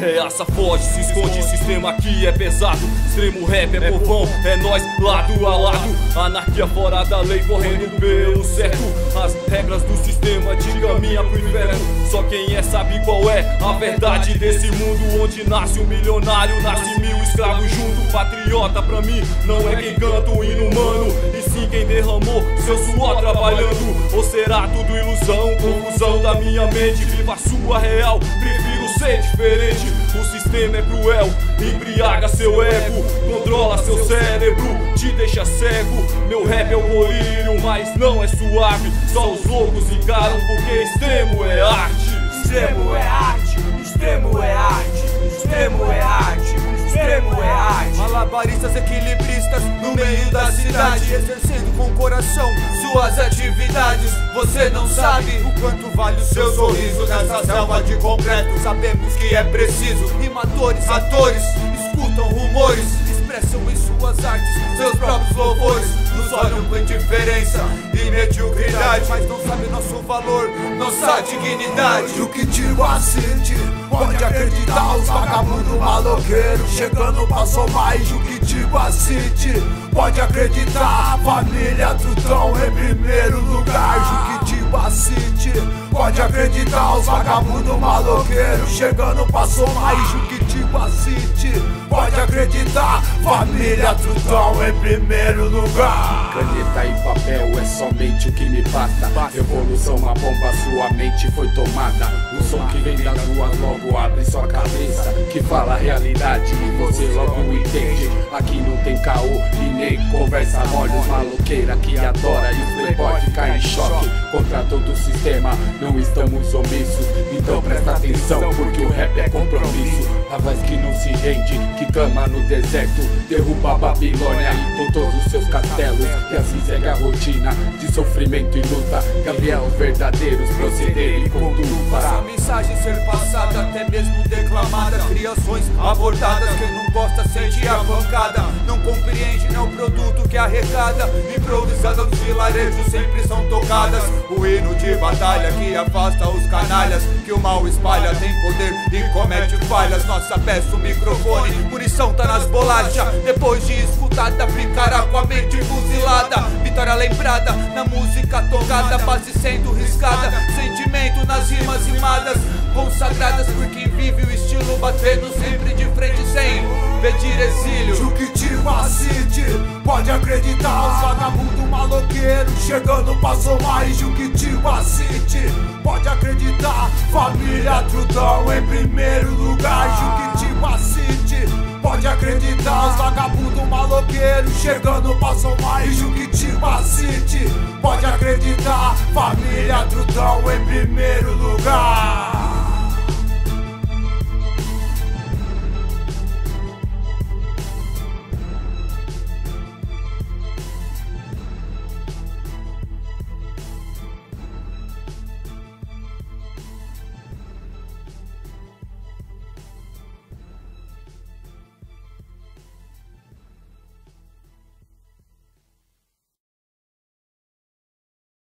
reaça, foge, se esconde, sistema aqui é pesado. Extremo rap é povão, é nós lado a lado. Anarquia fora da lei, correndo pelo certo. As regras do sistema te caminha pro inferno. Só quem é sabe qual é a verdade desse mundo, onde nasce um milionário, nasce 1000 escravos junto. Patriota pra mim não é quem canta o hino humano, e sim quem derramou seu suor trabalhando. Ou será tudo ilusão, confusão da minha mente? Viva a sua real, prefiro ser diferente. O sistema é cruel, embriaga seu ego, controla seu cérebro, te deixa cego. Meu rap é o colírio, mas não é suave. Só os loucos encaram porque extremo é arte. Extremo é arte, extremo é arte, extremo é arte, extremo é arte. Malabaristas equilibristas no meio da cidade, exercendo com coração suas atividades. Você não sabe o quanto vale o seu sorriso nessa selva de concreto. Sabemos que é preciso. Rimadores, atores, escutam rumores, expressam em suas artes seus próprios louvores. Nos olham com indiferença e mediocridade, mas não sabe nosso valor, nossa dignidade. O que digo assim, pode acreditar, os vagabundos maloqueiros chegando passou mais. O que digo assim, pode acreditar, família Trutão em primeiro lugar. O que digo assim, pode acreditar, os vagabundos maloqueiros chegando passou mais. O que digo assim, pode acreditar, família Trutão em primeiro lugar. Caneta e papel é somente o que me basta. Revolução, uma bomba, sua mente foi tomada. O som que vem das ruas logo abre sua cabeça, que fala a realidade e você logo entende. Aqui não tem caô e nem conversa mole. Os maloqueira que adora e os playboy fica em choque contra todo o sistema, não estamos omissos. Então presta atenção porque o rap é compromisso. A voz que não se rende, que clama no deserto, derruba a Babilônia e todos os seus castelos. E assim segue a rotina de sofrimento e luta. Gabriel, verdadeiros proceder e conduta. Essa mensagem ser passada, até mesmo declamada. Criações abordadas, quem não gosta sente a pancada. Não compreende, não é o produto que arrecada. Improvisada nos vilarejos sempre são tocadas. O hino de batalha que afasta os canalhas, que o mal espalha, tem poder e comete falhas. Nossa peça, o microfone, munição tá nas bolachas. Depois de escutada, ficará com a mente fuzilada. Vitória lembrada, na música tocada, base sendo riscada. Sentimento nas rimas rimadas, consagradas por quem vive o estilo, batendo sempre de frente sem pedir exílio. O que digo assim, pode acreditar, os vagabundos maloqueiros chegando passou mais. O que digo assim, pode acreditar, família Trutão em primeiro lugar. O que digo assim, pode acreditar, os vagabundos maloqueiros chegando passou mais. O que digo assim, pode acreditar, família Trutão em primeiro lugar.